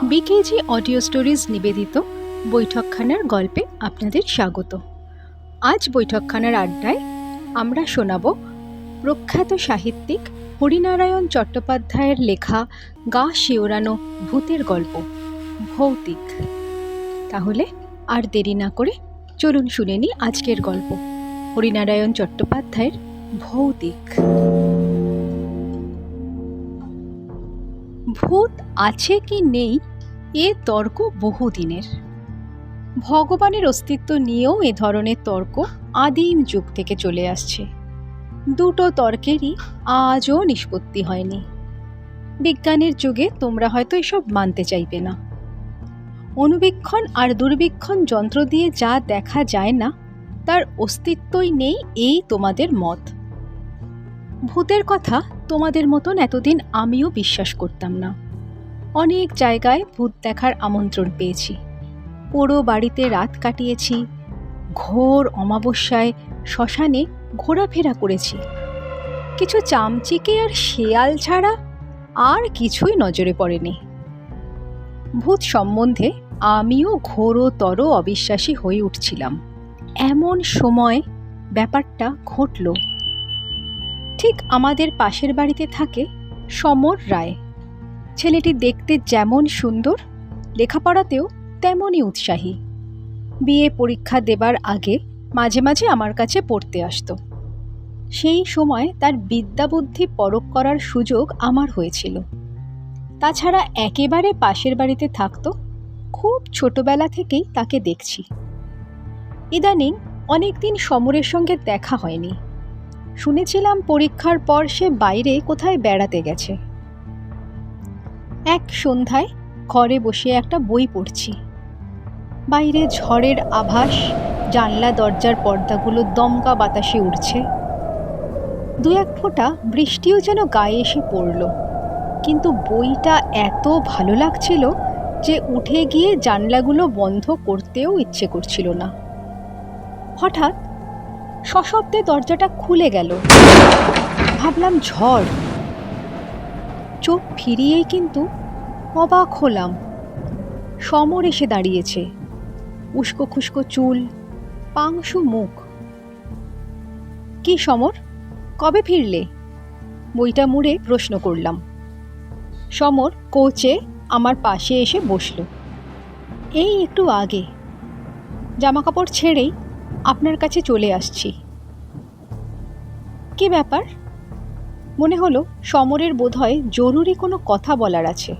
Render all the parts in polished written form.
বিকেজি audio stories নিবেদিত বৈঠকখানার গল্পে আপনাদের স্বাগত। আজ বৈঠকখানার আড্ডায় আমরা শোনাব প্রখ্যাত সাহিত্যিক হরিনারায়ণ চট্টোপাধ্যায়ের লেখা গা শিওরানো ভূতের গল্প ভৌতিক। তাহলে আর দেরি না করে চলুন শুনে নিই আজকের গল্প, হরিনারায়ণ চট্টোপাধ্যায়ের ভৌতিক। ভূত আছে কি নেই এ তর্ক বহুদিনের। ভগবানের অস্তিত্ব নিয়েও এ ধরনের তর্ক আদিম যুগ থেকে চলে আসছে। দুটো তর্কেরই আজও নিষ্পত্তি হয়নি। বিজ্ঞানের যুগে তোমরা হয়তো এসব মানতে চাইবে না। অণুবীক্ষণ আর দূরবীক্ষণ যন্ত্র দিয়ে যা দেখা যায় না তার অস্তিত্বই নেই, এই তোমাদের মত। ভূতের কথা তোমাদের মতন এতদিন আমিও বিশ্বাস করতাম না। অনেক জায়গায় ভূত দেখার আমন্ত্রণ পেয়েছি, পোড়ো বাড়িতে রাত কাটিয়েছি, ঘোর অমাবস্যায় শ্মশানে ঘোরাফেরা করেছি। কিছু চামচিকে আর শেয়াল ছাড়া আর কিছুই নজরে পড়েনি। ভূত সম্বন্ধে আমিও ঘোরতর অবিশ্বাসী হয়ে উঠছিলাম। এমন সময় ব্যাপারটা ঘটল। ঠিক আমাদের পাশের বাড়িতে থাকে সমর রায়। ছেলেটি দেখতে যেমন সুন্দর, লেখাপড়াতেও তেমনই উৎসাহী। বিএ পরীক্ষা দেবার আগে মাঝে মাঝে আমার কাছে পড়তে আসতো। সেই সময় তার বিদ্যা বুদ্ধি পরখ করার সুযোগ আমার হয়েছিল। তাছাড়া একেবারে পাশের বাড়িতে থাকতো। খুব ছোটবেলা থেকেই তাকে দেখছি। ইদানিং অনেকদিন সমরের সঙ্গে দেখা হয়নি। শুনেছিলাম পরীক্ষার পর সে বাইরে কোথায় বেড়াতে গেছে। এক সন্ধ্যায় ঘরে বসে একটা বই পড়ছি। বাইরে ঝড়ের আভাস, জানলা দরজার পর্দাগুলো দমকা বাতাসে উড়ছে। দু এক ফোঁটা বৃষ্টিও যেন গায়ে এসে পড়ল। কিন্তু বইটা এত ভালো লাগছিল যে উঠে গিয়ে জানলাগুলো বন্ধ করতেও ইচ্ছে করছিল না। হঠাৎ সশব্দে দরজাটা খুলে গেল। ভাবলাম ঝড়। চোখ ফিরিয়েই কিন্তু অবাক হলাম। সমর এসে দাঁড়িয়েছে। উস্কো খুস্কো চুল, পাংশু মুখ। কি সমর, কবে ফিরলে? বইটা মুড়ে প্রশ্ন করলাম। সমর কোচে আমার পাশে এসে বসল। এই একটু আগে। জামাকাপড় ছেড়েই আপনার কাছে চলে আসছি। কি ব্যাপার? মনে হলো সমরের বোধহয় জরুরি কোনো কথা বলার আছে।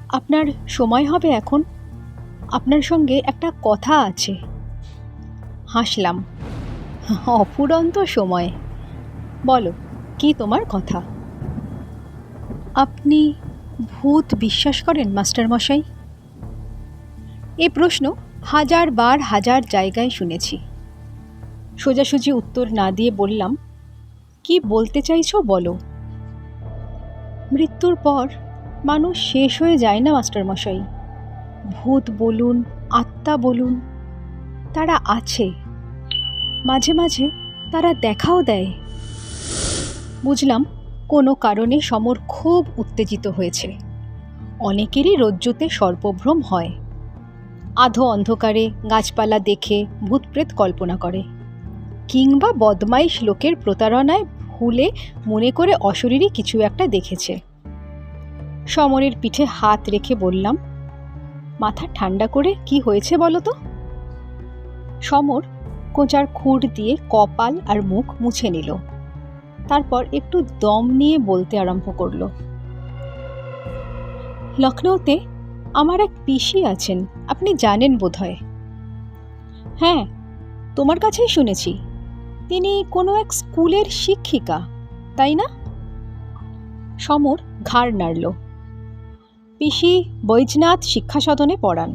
আপনার সময় হবে এখন? আপনার সঙ্গে একটা কথা আছে। হাসলাম। অফুরন্ত সময়। বলো, কি তোমার কথা? আপনি ভূত বিশ্বাস করেন মাস্টারমশাই? এ প্রশ্ন হাজার জায়গায় শুনেছি। সোজাসুজি উত্তর না দিয়ে বললাম, কি বলতে চাইছো বলো। মৃত্যুর পর মানুষ শেষ হয়ে যায় না মাস্টারমশাই। ভূত বলুন, আত্মা বলুন, তারা আছে। মাঝে মাঝে তারা দেখাও দেয়। বুঝলাম কোনো কারণে সমর খুব উত্তেজিত হয়েছে। অনেকেরই রজ্জুতে সর্পভ্রম হয়। আধো অন্ধকারে গাছপালা দেখে ভূতপ্রেত কল্পনা করে, কিংবা বদমাইশ লোকের প্রতারণায় ভুলে মনে করে অশরীরী কিছু একটা দেখেছে। সমরের পিঠে হাত রেখে বললাম, মাথা ঠান্ডা করে কি হয়েছে বলো তো। সমর কোঁচার খুঁড় দিয়ে কপাল আর মুখ মুছে নিল। তারপর একটু দম নিয়ে বলতে আরম্ভ করল। লখনৌতে আমার এক পিসি আছেন, আপনি জানেন বোধহয়। হ্যাঁ, তোমার কাছেই শুনেছি। তিনি কোনো এক স্কুলের শিক্ষিকা, তাই না? সমর ঘাড় নাড়ল। পিসি বৈজনাথ শিক্ষা সদনে পড়ান।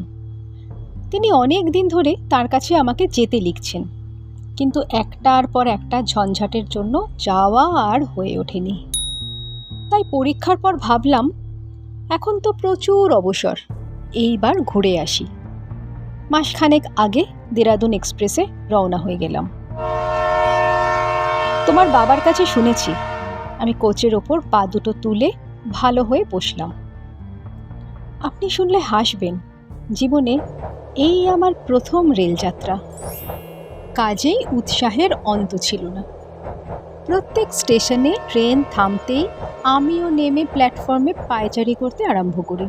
তিনি অনেক দিন ধরে তার কাছে আমাকে যেতে লিখছেন, কিন্তু একটার পর একটা ঝঞ্ঝাটের জন্য যাওয়া আর হয়ে ওঠেনি। তাই পরীক্ষার পর ভাবলাম, এখন তো প্রচুর অবসর, এইবার ঘুরে আসি। মাসখানেক আগে দেরাদুন এক্সপ্রেসে রওনা হয়ে গেলাম। তোমার বাবার কাছে শুনেছি। আমি কোচের ওপর পা দুটো তুলে ভালো হয়ে বসলাম। আপনি শুনলে হাসবেন, জীবনে এই আমার প্রথম রেলযাত্রা। কাজেই উৎসাহের অন্ত ছিল না। প্রত্যেক স্টেশনে ট্রেন থামতেই আমিও নেমে প্ল্যাটফর্মে পায়চারি করতে আরম্ভ করি।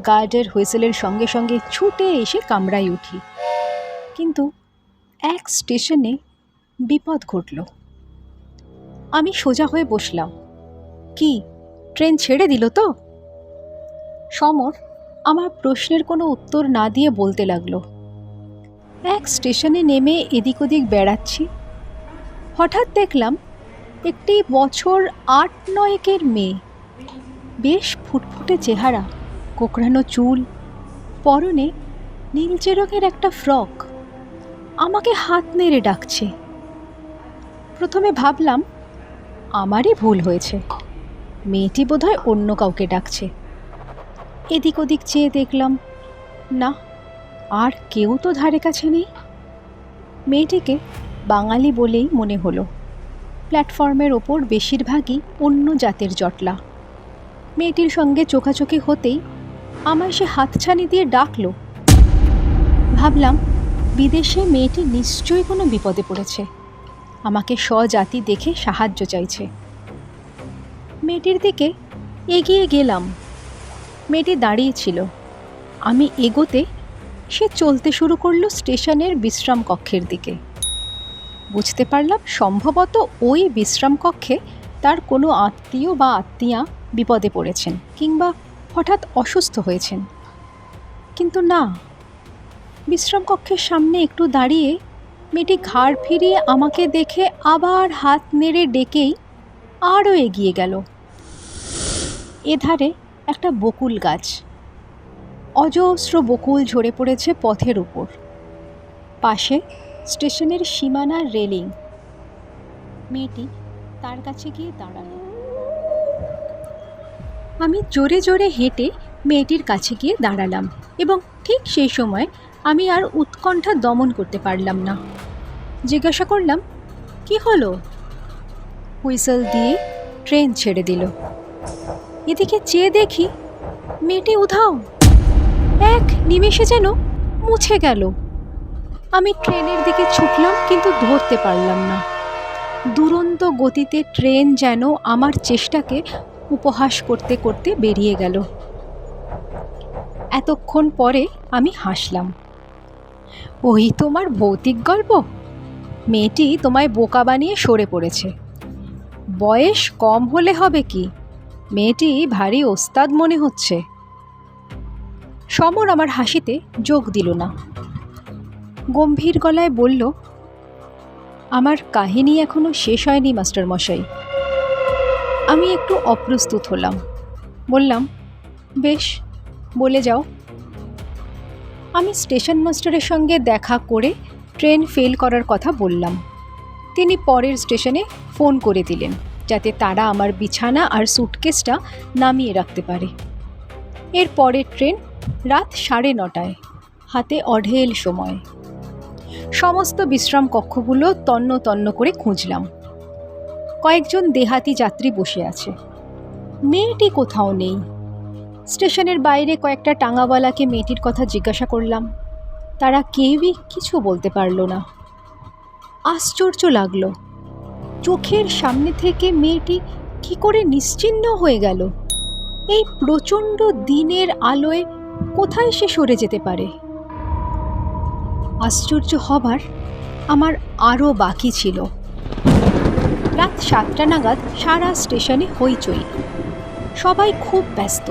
গার্ডের হুইসেলের সঙ্গে সঙ্গে ছুটে এসে কামরায় উঠি। কিন্তু এক স্টেশনে বিপদ ঘটল। আমি সোজা হয়ে বসলাম। কি, ট্রেন ছেড়ে দিল তো? সমর আমার প্রশ্নের কোনো উত্তর না দিয়ে বলতে লাগলো, এক স্টেশনে নেমে এদিক ওদিক বেড়াচ্ছি, হঠাৎ দেখলাম একটি বছর ৮-৯ মেয়ে, বেশ ফুটফুটে চেহারা, কোঁকড়ানো চুল, পরনে নীলচে রঙের একটা ফ্রক, আমাকে হাত নেড়ে ডাকছে। প্রথমে ভাবলাম আমারই ভুল হয়েছে, মেয়েটি বোধহয় অন্য কাউকে ডাকছে। এদিক ওদিক চেয়ে দেখলাম না, আর কেউ তো ধারে কাছে নেই। মেয়েটিকে বাঙালি বলেই মনে হলো। প্ল্যাটফর্মের ওপর বেশিরভাগই অন্য জাতের জটলা। মেয়েটির সঙ্গে চোখাচোখি হতেই আমায় সে হাতছানি দিয়ে ডাকলো। ভাবলাম বিদেশে মেয়েটি নিশ্চয়ই কোনো বিপদে পড়েছে, আমাকে স্বজাতি দেখে সাহায্য চাইছে। মেয়েটির দিকে এগিয়ে গেলাম। মেয়েটি দাঁড়িয়েছিল। আমি এগোতে সে চলতে শুরু করলো স্টেশনের বিশ্রাম কক্ষের দিকে। বুঝতে পারলাম সম্ভবত ওই বিশ্রাম কক্ষে তার কোনো আত্মীয় বা আত্মীয়া বিপদে পড়েছেন কিংবা হঠাৎ অসুস্থ হয়েছেন। কিন্তু না, বিশ্রাম কক্ষের সামনে একটু দাঁড়িয়ে মেয়েটি ঘাড় ফিরিয়ে আমাকে দেখে আবার হাত নেড়ে ডেকেই আরও এগিয়ে গেল। এধারে একটা বকুল গাছ, অজস্র বকুল ঝরে পড়েছে পথের উপর। পাশে স্টেশনের সীমানার রেলিং। মেয়েটি তার কাছে গিয়ে দাঁড়ালো। আমি জোরে জোরে হেঁটে মেয়েটির কাছে গিয়ে দাঁড়ালাম এবং ঠিক সেই সময় আমি আর উৎকণ্ঠা দমন করতে পারলাম না। জিজ্ঞাসা করলাম, কি হলো? হুইসেল দিয়ে ট্রেন ছেড়ে দিল। এদিকে চেয়ে দেখি মেয়েটি উধাও, এক নিমেষে যেন মুছে গেল। আমি ট্রেনের দিকে ছুটলাম, কিন্তু ধরতে পারলাম না। দুরন্ত গতিতে ট্রেন যেন আমার চেষ্টাকে উপহাস করতে করতে বেরিয়ে গেল। এতক্ষণ পরে আমি হাসলাম। ওই তোমার ভৌতিক গল্প? মেয়েটি তোমায় বোকা বানিয়ে সরে পড়েছে। বয়স কম হলে হবে কি, মেয়েটি ভারী ওস্তাদ মনে হচ্ছে। সমর আমার হাসিতে যোগ দিল না। গম্ভীর গলায় বলল, আমার কাহিনী এখনো শেষ হয়নি মাস্টার মশাই। আমি একটু অপ্রস্তুত হলাম। বললাম, বেশ, বলে যাও। আমি স্টেশন মাস্টারের সঙ্গে দেখা করে ট্রেন ফেল করার কথা বললাম। তিনি পরের স্টেশনে ফোন করে দিলেন যাতে তারা আমার বিছানা আর স্যুটকেসটা নামিয়ে রাখতে পারে। এর পরের ট্রেন রাত 9:30, হাতে অঢেল সময়। সমস্ত বিশ্রাম কক্ষগুলো তন্ন তন্ন করে খুঁজলাম। কয়েকজন দেহাতি যাত্রী বসে আছে। মেয়েটি কোথাও নেই। স্টেশনের বাইরে কয়েকটা টাঙাওয়ালাকে মেয়েটির কথা জিজ্ঞাসা করলাম। তারা কেউই কিছু বলতে পারল না। আশ্চর্য লাগলো, চোখের সামনে থেকে মেয়েটি কি করে নিশ্চিহ্ন হয়ে গেল? এই প্রচণ্ড দিনের আলোয় কোথায় সে সরে যেতে পারে? আশ্চর্য হবার আমার আরও বাকি ছিল। রাত 7টা নাগাদ সারা স্টেশনে হইচই, সবাই খুব ব্যস্ত।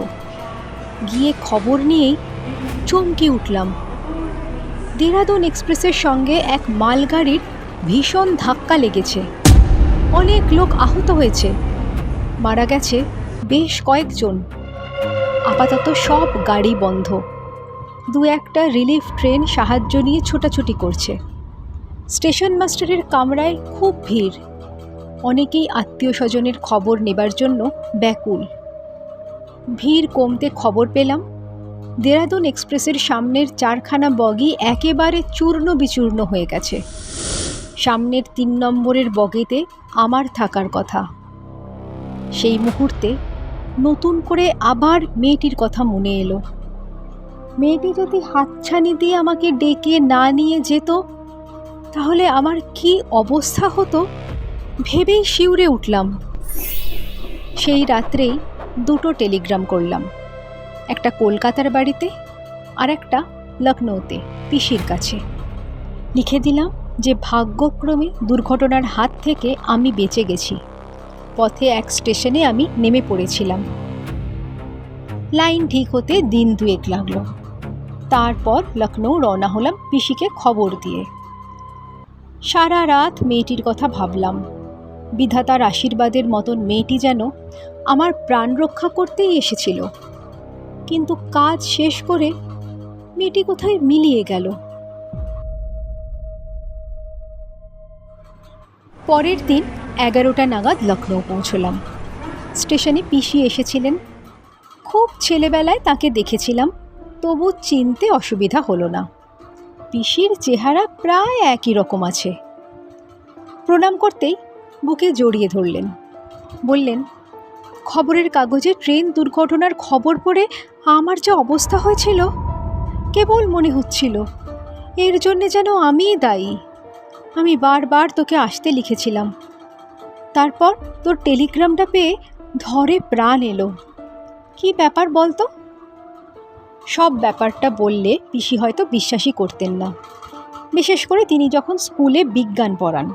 গিয়ে খবর নিয়েই চমকে উঠলাম। দেরাদুন এক্সপ্রেসের সঙ্গে এক মালগাড়ির ভীষণ ধাক্কা লেগেছে। অনেক লোক আহত হয়েছে, মারা গেছে বেশ কয়েকজন। আপাতত সব গাড়ি বন্ধ। 2-1টা রিলিফ ট্রেন সাহায্য নিয়ে ছোটাছুটি করছে। স্টেশন মাস্টারের কামরায় খুব ভিড়। অনেকেই আত্মীয় স্বজনের খবর নেবার জন্য ব্যাকুল। ভিড় কমতে খবর পেলাম দেরাদুন এক্সপ্রেসের সামনের 4খানা বগি একেবারে চূর্ণ বিচূর্ণ হয়ে গেছে। সামনের 3 নম্বরের বগিতে আমার থাকার কথা। সেই মুহূর্তে নতুন করে আবার মেয়েটির কথা মনে এলো। মেয়েটি যদি হাতছানি দিয়ে আমাকে ডেকে না নিয়ে যেত তাহলে আমার কি অবস্থা হতো ভেবেই শিউরে উঠলাম। সেই রাত্রেই দুটো টেলিগ্রাম করলাম, একটা কলকাতার বাড়িতে আর একটা লখনৌতে পিসির কাছে। লিখে দিলাম যে ভাগ্যক্রমে দুর্ঘটনার হাত থেকে আমি বেঁচে গেছি, পথে এক স্টেশনে আমি নেমে পড়েছিলাম। লাইন ঠিক হতে দিন দুয়েক লাগলো। তারপর লখনৌ রওনা হলাম পিসিকে খবর দিয়ে। সারা রাত মেয়েটির কথা ভাবলাম। বিধাতার আশীর্বাদের মতন মেয়েটি যেন আমার প্রাণ রক্ষা করতেই এসেছিল, কিন্তু কাজ শেষ করে মেয়েটি কোথায় মিলিয়ে গেল। পরের দিন 11টা নাগাদ লখনৌ পৌঁছলাম। স্টেশনে পিসি এসেছিলেন। খুব ছেলেবেলায় তাকে দেখেছিলাম, তবু চিনতে অসুবিধা হলো না। পিসির চেহারা প্রায় একই রকম আছে। প্রণাম করতেই বুকে জড়িয়ে ধরলেন, বললেন, খবরের কাগজে ট্রেন দুর্ঘটনার খবর পড়ে আমার যে অবস্থা হয়েছিল, কেবল মনে হচ্ছিল এর জন্যে যেন আমিই দায়ী। আমি বারবার তোকে আসতে লিখেছিলাম, তারপর তোর টেলিগ্রামটা পেয়ে ধরে প্রাণ এলো। কি ব্যাপার বলতো? সব ব্যাপারটা বললে পিসি হয়তো বিশ্বাসই করতেন না, বিশেষ করে তিনি যখন স্কুলে বিজ্ঞান পড়ান।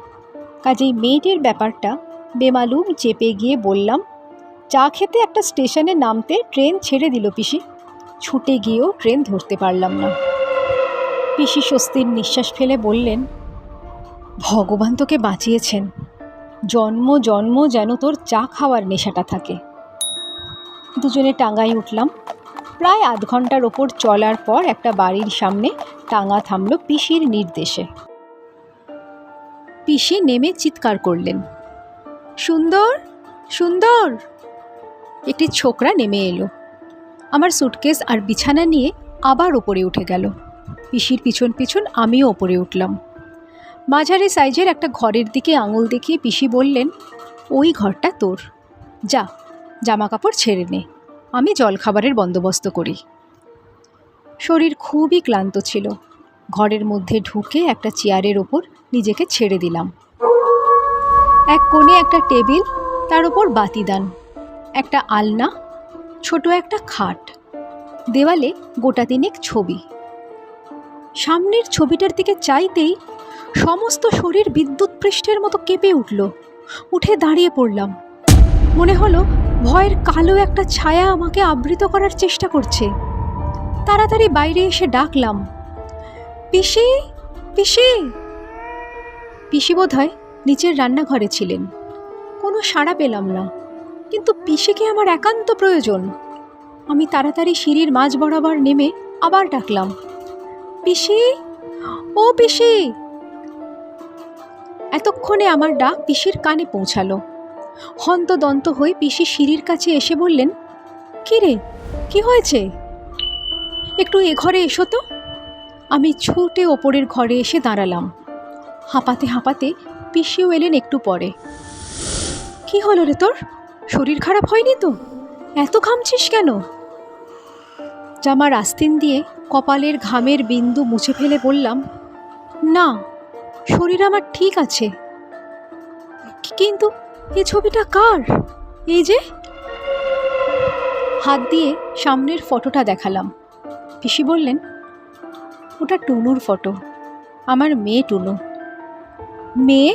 কাজেই মেয়েটির ব্যাপারটা বেমালুম চেপে গিয়ে বললাম, চা খেতে একটা স্টেশনে নামতে ট্রেন ছেড়ে দিল পিসি, ছুটে গিয়েও ট্রেন ধরতে পারলাম না। পিসি স্বস্তির নিঃশ্বাস ফেলে বললেন, ভগবান তোকে বাঁচিয়েছেন, জন্ম জন্ম যেন তোর চা খাওয়ার নেশাটা থাকে। দুজনে টাঙ্গায় উঠলাম। প্রায় আধ ঘন্টার ওপর চলার পর একটা বাড়ির সামনে টাঙ্গা থামল পিসির নির্দেশে। পিসি নেমে চিৎকার করলেন, সুন্দর সুন্দর। একটি ছোকরা নেমে এলো। আমার সুটকেস আর বিছানা নিয়ে আবার ওপরে উঠে গেল। পিসির পিছন পিছন আমিও ওপরে উঠলাম। মাঝারি সাইজের একটা ঘরের দিকে আঙুল দেখিয়ে পিসি বললেন, ওই ঘরটা তোর, যা জামা কাপড় ছেড়ে নে, আমি জলখাবারের বন্দোবস্ত করি। শরীর খুবই ক্লান্ত ছিল। ঘরের মধ্যে ঢুকে একটা চেয়ারের ওপর নিজেকে ছেড়ে দিলাম। এক কোণে একটা টেবিল, তার ওপর বাতিদান, একটা আলনা, ছোট একটা খাট, দেওয়ালে গোটা তিনেক ছবি। সামনের ছবিটার দিকে চাইতেই সমস্ত শরীর বিদ্যুৎ পৃষ্ঠের মতো কেঁপে উঠল। উঠে দাঁড়িয়ে পড়লাম। মনে হলো ভয়ের কালো একটা ছায়া আমাকে আবৃত করার চেষ্টা করছে। তাড়াতাড়ি বাইরে এসে ডাকলাম, পিসি পিসি। পিসি বোধহয় নিচের রান্নাঘরে ছিলেন। কোনো সাড়া পেলাম না, কিন্তু পিসিকে আমার একান্ত প্রয়োজন। আমি তাড়াতাড়ি সিঁড়ির মাঝ বরাবর নেমে আবার ডাকলাম, পিসি, ও পিসি। এতক্ষণে আমার ডাক পিসির কানে পৌঁছালো। হন্তদন্ত হয়ে পিসি সিঁড়ির কাছে এসে বললেন, কী রে, কী হয়েছে? একটু এ ঘরে এসো তো। আমি ছুটে ওপরের ঘরে এসে দাঁড়ালাম। হাঁপাতে হাঁপাতে পিসিও এলেন একটু পরে। কি হলো রে তোর? শরীর খারাপ হয়নি তো? এত ঘামছিস কেন? জামার আস্তিন দিয়ে কপালের ঘামের বিন্দু মুছে ফেলে বললাম, না, শরীর আমার ঠিক আছে। কিন্তু এই ছবিটা কার? এই যে। হাত দিয়ে সামনের ফটোটা দেখালাম। পিসি বললেন, ওটা টুনুর ফটো, আমার মেয়ে টুনু। মেয়ে?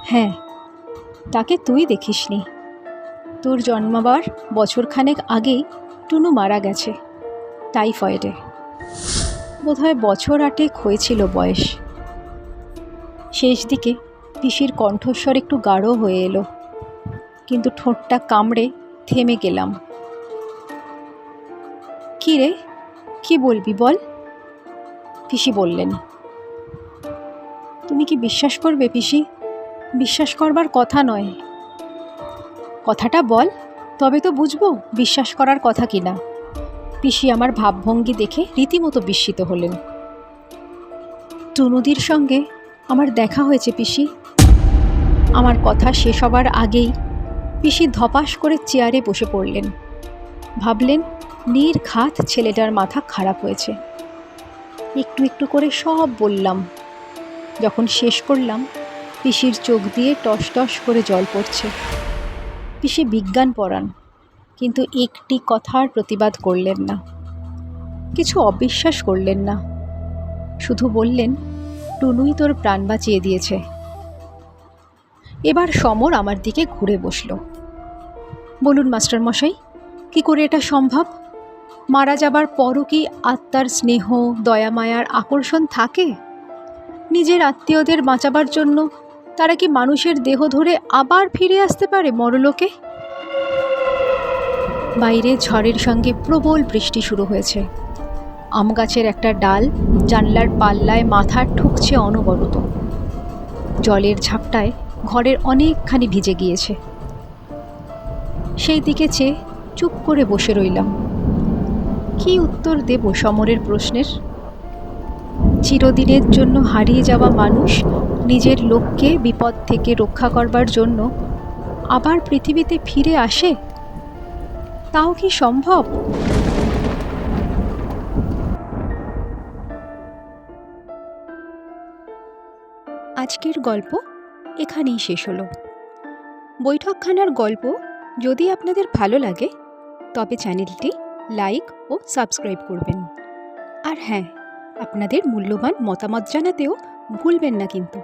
হ্যাঁ, তাকে তুই দেখিসনি। তোর জন্মাবার বছরখানেক আগেই টুনু মারা গেছে টাইফয়েডে। বোধহয় বছর 8 হয়েছিল বয়স। শেষ দিকে পিসির কণ্ঠস্বর একটু গাঢ় হয়ে এলো, কিন্তু ঠোঁটটা কামড়ে থেমে গেলাম। কী রে, কী বলবি বল? পিসি বললেন, তুমি কি বিশ্বাস করবে পিসি? বিশ্বাস করবার কথা নয়। কথাটা বল, তবে তো বুঝবো বিশ্বাস করার কথা কিনা। পিসি আমার ভাবভঙ্গি দেখে রীতিমতো বিস্মিত হলেন। টুনুদির সঙ্গে আমার দেখা হয়েছে পিসি। আমার কথা শেষ হবার আগেই পিসি ধপাস করে চেয়ারে বসে পড়লেন। ভাবলেন নির্ঘাত ছেলেটার মাথা খারাপ হয়েছে। একটু একটু করে সব বললাম। যখন শেষ করলাম পিসির চোখ দিয়ে টস টস করে জল পড়ছে। পিসি বিজ্ঞান পড়ান, কিন্তু একটি কথার প্রতিবাদ করলেন না, কিছু অবিশ্বাস করলেন না, শুধু বললেন টুনুই তোর প্রাণ বাঁচিয়ে দিয়েছে। এবার সমর আমার দিকে ঘুরে বসল। বলুন মাস্টারমশাই, কী করে এটা সম্ভব? মারা যাবার পরও কি আত্মার স্নেহ, দয়া মায়ার আকর্ষণ থাকে? নিজের আত্মীয়দের বাঁচাবার জন্য তারা কি মানুষের দেহ ধরে আবার ফিরে আসতে পারে মরলোকে? বাইরে ঝড়ের সঙ্গে প্রবল বৃষ্টি শুরু হয়েছে। আম গাছের একটা ডাল জানলার পাল্লায় মাথা ঠুকছে অনবরত। জলের ঝাপটায় ঘরের অনেকখানি ভিজে গিয়েছে। সেই দিকে চেয়ে চুপ করে বসে রইলাম। কী উত্তর দেব সমরের প্রশ্নের? চিরদিনের জন্য হারিয়ে যাওয়া মানুষ নিজের লোককে বিপদ থেকে রক্ষা করবার জন্য আবার পৃথিবীতে ফিরে আসে, তাও কি সম্ভব? আজকের গল্প এখানেই শেষ হলো। বৈঠকখানার গল্প যদি আপনাদের ভালো লাগে তবে চ্যানেলটি লাইক ও সাবস্ক্রাইব করবেন। আর হ্যাঁ, আপনাদের মূল্যবান মতামত জানাতেও ভুলবেন না কিন্তু।